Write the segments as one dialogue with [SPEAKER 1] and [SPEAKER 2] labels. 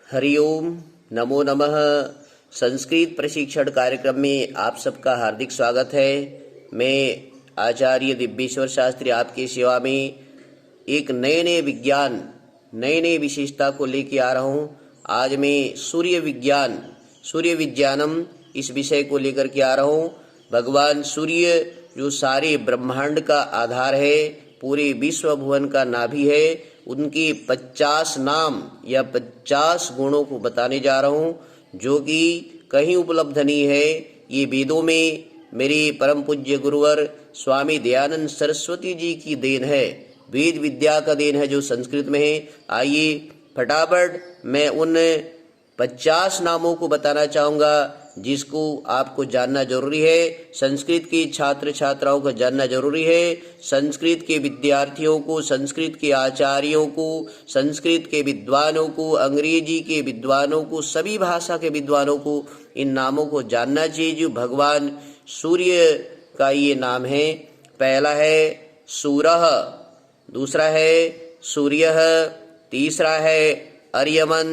[SPEAKER 1] हरिओम, नमो नमः। संस्कृत प्रशिक्षण कार्यक्रम में आप सबका हार्दिक स्वागत है। मैं आचार्य दिव्येश्वर शास्त्री आपकी सेवा में एक नए विज्ञान, नए विशेषता को लेके आ रहा हूँ। आज मैं सूर्य विज्ञानम इस विषय को लेकर के आ रहा हूँ। भगवान सूर्य जो सारे ब्रह्मांड का आधार है, पूरे विश्व भुवन का नाभि है, उनके 50 नाम या 50 गुणों को बताने जा रहा हूँ, जो कि कहीं उपलब्ध नहीं है। ये वेदों में मेरे परम पूज्य गुरुवर स्वामी दयानंद सरस्वती जी की देन है, वेद विद्या का देन है जो संस्कृत में है। आइए फटाफट मैं उन 50 नामों को बताना चाहूँगा जिसको आपको जानना जरूरी है। संस्कृत के छात्र छात्राओं को जानना जरूरी है। संस्कृत के विद्यार्थियों को, संस्कृत के आचार्यों को, संस्कृत के विद्वानों को, अंग्रेजी के विद्वानों को, सभी भाषा के विद्वानों को इन नामों को जानना चाहिए जो भगवान सूर्य का ये नाम है। पहला है सूरह, दूसरा है सूर्यः, तीसरा है अर्यमन,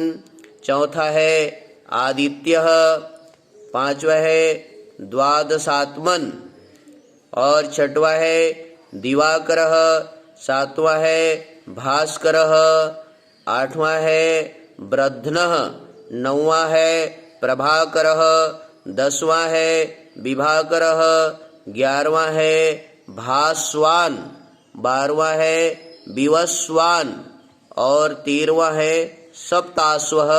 [SPEAKER 1] चौथा है आदित्यः, पांचवा है द्वादशात्मन और छठवां है दिवाकरः, सातवां है भास्करः, आठवां है ब्रध्नः, नौवां है प्रभाकरः, 10वां है विभाकरः, 11वां है भास्वान, 12वां है विवस्वान और 13वां है सप्ताश्वः।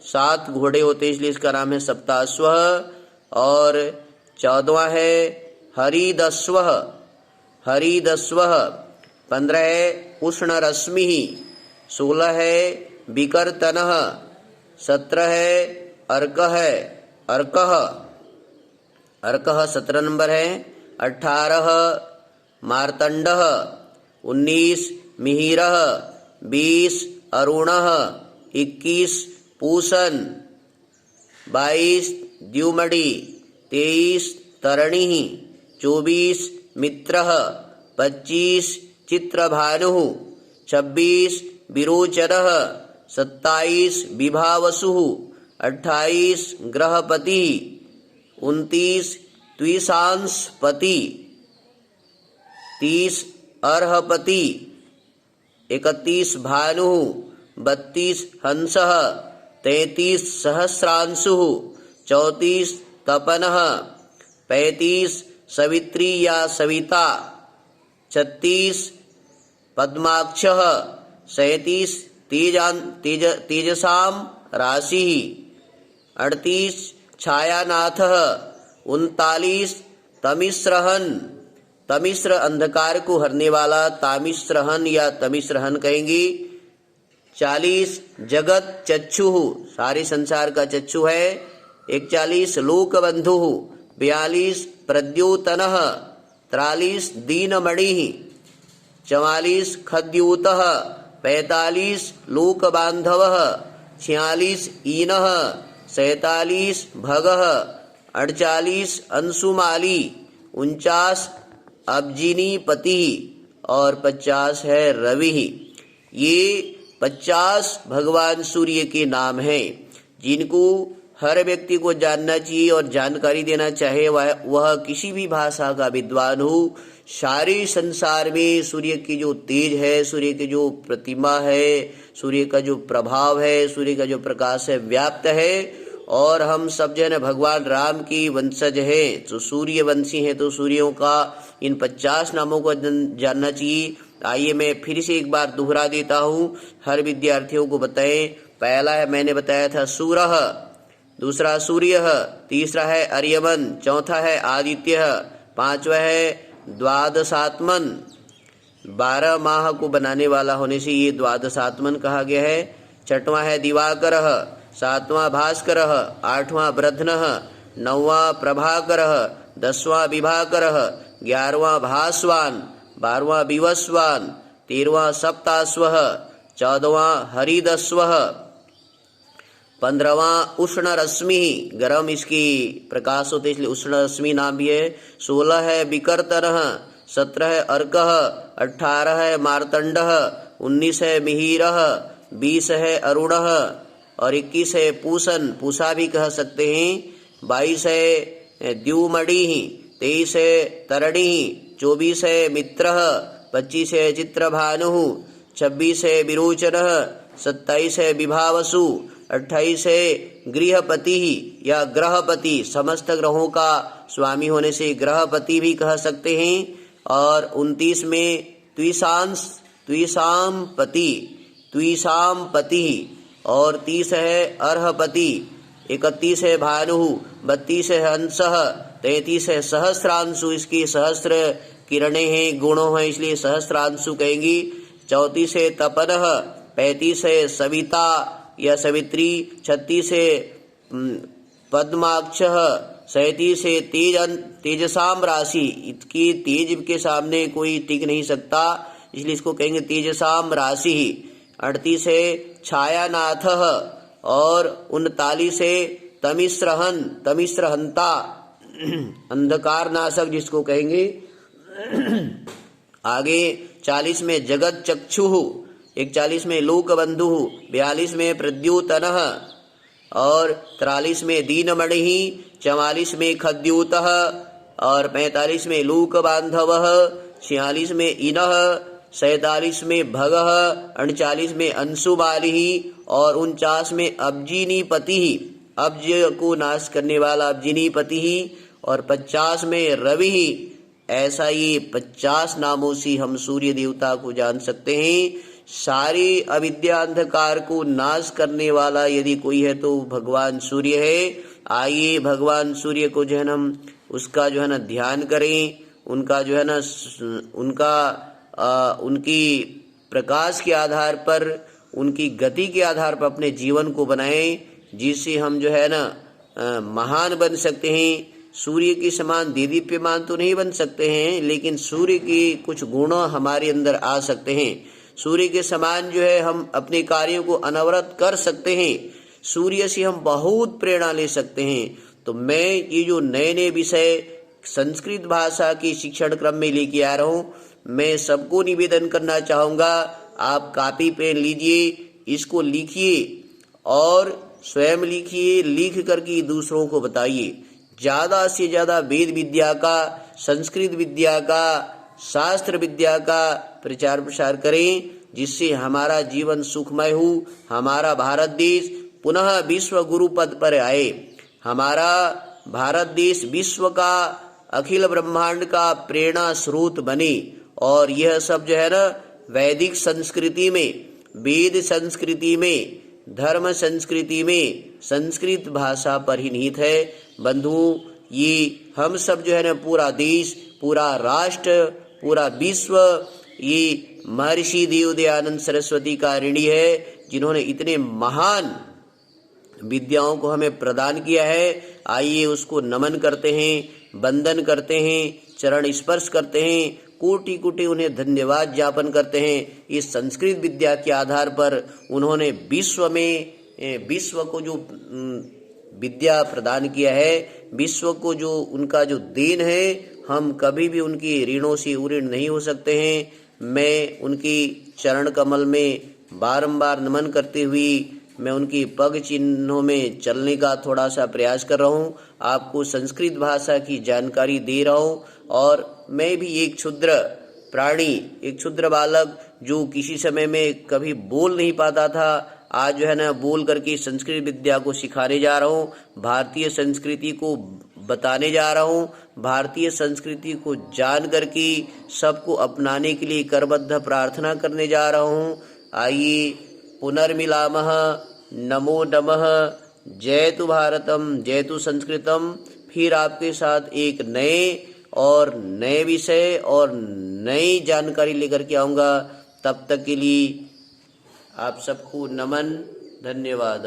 [SPEAKER 1] 7 घोड़े होते इसलिए इसका नाम है सप्ताश्वः। और 14वां है हरिदस्वः, 15 है उष्णरश्मि, 16 है विकर्तनः, 17 है अर्कः, 17 नंबर है। 18 मार्तंडः, 19 मिहिरः, 20 अरुणः, 21 पूषण, 22 द्युमडी, 23 तरणिः, 24 मित्रः, 25 चित्रभानुः, 26 विरोचनः, 27 विभावसुः, 28 ग्रहपतिः, 29 द्विषांशपति, 30 अर्हपति, 31 भानुः, 32 हंसः, 33 सहस्रांशुः, 34 तपनः, 35 सवित्री या सविता, 36 पद्माक्षः, 37 तेजसाम राशिः, 38 छायानाथः, 39 तमिश्रहन, तमिश्र अंधकार को हरने वाला तामिश्रहन या तमिश्रहन कहेंगे। 40 जगत चक्षुः, सारे संसार का चक्षु है। 41 लोकबंधुः, 42 प्रद्योतनः, 43 दीनमणिः, 44 खद्योतः, 45 लोकबांधवः, 46 ईनः, 47 भगः, 48 अंशुमाली, 49 अब्जिनीपति और 50 है रवि। ये 50 भगवान सूर्य के नाम हैं जिनको हर व्यक्ति को जानना चाहिए और जानकारी देना चाहे वह किसी भी भाषा का विद्वान हो। सारे संसार में सूर्य की जो तेज है, सूर्य की जो प्रतिमा है, सूर्य का जो प्रभाव है, सूर्य का जो प्रकाश है व्याप्त है। और हम सब जन भगवान राम की वंशज हैं, तो सूर्यवंशी हैं, तो सूर्यों का इन 50 नामों को जानना चाहिए। आइए मैं फिर से एक बार दोहरा देता हूँ, हर विद्यार्थियों को बताएं। पहला है मैंने बताया था सूरह, दूसरा सूर्यः, तीसरा है अर्यमन, चौथा है आदित्यः, पांचवा है द्वादशात्मन, 12 माह को बनाने वाला होने से ये द्वादशात्मन कहा गया है। छठवां है दिवाकरः, 7वां भास्करः, 8वां ब्रध्नः, 9वां प्रभाकरः, 10वां विभाकरः, 11वां भास्वान, 12वां विवस्वान, 13वां सप्ताश्वः, 14वां हरिदस्वः, 15वां उष्ण रश्मि, गर्म इसकी प्रकाश होते इसलिए उष्ण रश्मि नाम भी है। 16 है विकर्तनः, 17 है अर्कः, 18 है मार्तंडः, 19 है मिहिरः, 20 है अरुणः, और 21 है पूसन, पूषा भी कह सकते हैं। 22 है द्युमणि, 23 है तरणी, 24 है मित्र, 25 है चित्रभानु, 26 है विरोचन, 27 है विभावसु, 28 है गृहपति या ग्रहपति, समस्त ग्रहों का स्वामी होने से ग्रहपति भी कह सकते हैं। और 29 में त्विषामपति और 30 है अर्हपति, 31 है भानु, 32 है हंसः, 33 है सहस्रांशु, इसकी सहस्त्र किरणें हैं, गुणों हैं, इसलिए सहस्रांशु कहेंगी। 34 है तपनः, 35 है सविता या सवित्री, 36 है पद्माक्षः, 37 है तेजसाम राशि, इसकी तेज के सामने कोई टिक नहीं सकता, इसलिए इसको कहेंगे तेजसाम राशि। 38 है छायानाथः और 39 है तमिश्रहंता, अंधकार नाशक जिसको कहेंगे। आगे 40 में जगत चक्षुः, 41 में लोकबंधु, 42 में प्रद्योतनः और 43 में दीनमणि, 44 में खद्योतः और 45 में लोकबांधवः, 46 में इनः, 47 में भगः, 39 में अंशुमालिः और 49 में अब्जिनीपति, अब्ज को नाश करने वाला अब्जिनीपति और 50 में रवि। ऐसा ये 50 नामों से हम सूर्य देवता को जान सकते हैं। सारे अविद्या अंधकार को नाश करने वाला यदि कोई है तो भगवान सूर्य है। आइए भगवान सूर्य को जो है ना उसका जो है ना ध्यान करें, उनका जो है ना उनकी प्रकाश के आधार पर, उनकी गति के आधार पर अपने जीवन को बनाएं, जिससे हम जो है ना महान बन सकते हैं। सूर्य के समान देदीप्यमान तो नहीं बन सकते हैं, लेकिन सूर्य के कुछ गुण हमारे अंदर आ सकते हैं। सूर्य के समान जो है हम अपने कार्यों को अनवरत कर सकते हैं। सूर्य से हम बहुत प्रेरणा ले सकते हैं। तो मैं ये जो नए नए विषय संस्कृत भाषा की शिक्षण क्रम में लेके आ रहा हूँ, मैं सबको निवेदन करना चाहूँगा, आप कॉपी पेन लीजिए, इसको लिखिए और स्वयं लिखिए, लिख करके दूसरों को बताइए। ज़्यादा से ज़्यादा वेद विद्या का, संस्कृत विद्या का, शास्त्र विद्या का प्रचार प्रसार करें, जिससे हमारा जीवन सुखमय हो, हमारा भारत देश पुनः विश्व गुरु पद पर आए, हमारा भारत देश विश्व का, अखिल ब्रह्मांड का प्रेरणा स्रोत बने। और यह सब जो है ना वैदिक संस्कृति में, वेद संस्कृति में, धर्म संस्कृति में, संस्कृत भाषा पर ही निहित है। बंधु, ये हम सब जो है ना पूरा देश, पूरा राष्ट्र, पूरा विश्व ये महर्षि देव दयानंद सरस्वती का ऋणी है, जिन्होंने इतने महान विद्याओं को हमें प्रदान किया है। आइए उसको नमन करते हैं, वंदन करते हैं, चरण स्पर्श करते हैं, कोटि कोटि उन्हें धन्यवाद ज्ञापन करते हैं। इस संस्कृत विद्या के आधार पर उन्होंने विश्व को जो विद्या प्रदान किया है, विश्व को जो उनका जो देन है, हम कभी भी उनकी ऋणों से उऋण नहीं हो सकते हैं। मैं उनकी चरण कमल में बारंबार नमन करते हुए मैं उनकी पग चिन्हों में चलने का थोड़ा सा प्रयास कर रहा हूँ, आपको संस्कृत भाषा की जानकारी दे रहा हूँ। और मैं भी एक क्षुद्र प्राणी, एक क्षुद्र बालक जो किसी समय में कभी बोल नहीं पाता था, आज जो है ना बोल करके संस्कृत विद्या को सिखाने जा रहा हूँ, भारतीय संस्कृति को बताने जा रहा हूँ, भारतीय संस्कृति को जान करके सबको अपनाने के लिए करबद्ध प्रार्थना करने जा रहा हूँ। आइए पुनर्मिलामः, नमो नमः, जयतु भारतम, जयतु संस्कृतम। फिर आपके साथ एक नए विषय और नई जानकारी लेकर के आऊँगा। तब तक के लिए आप सबको नमन, धन्यवाद।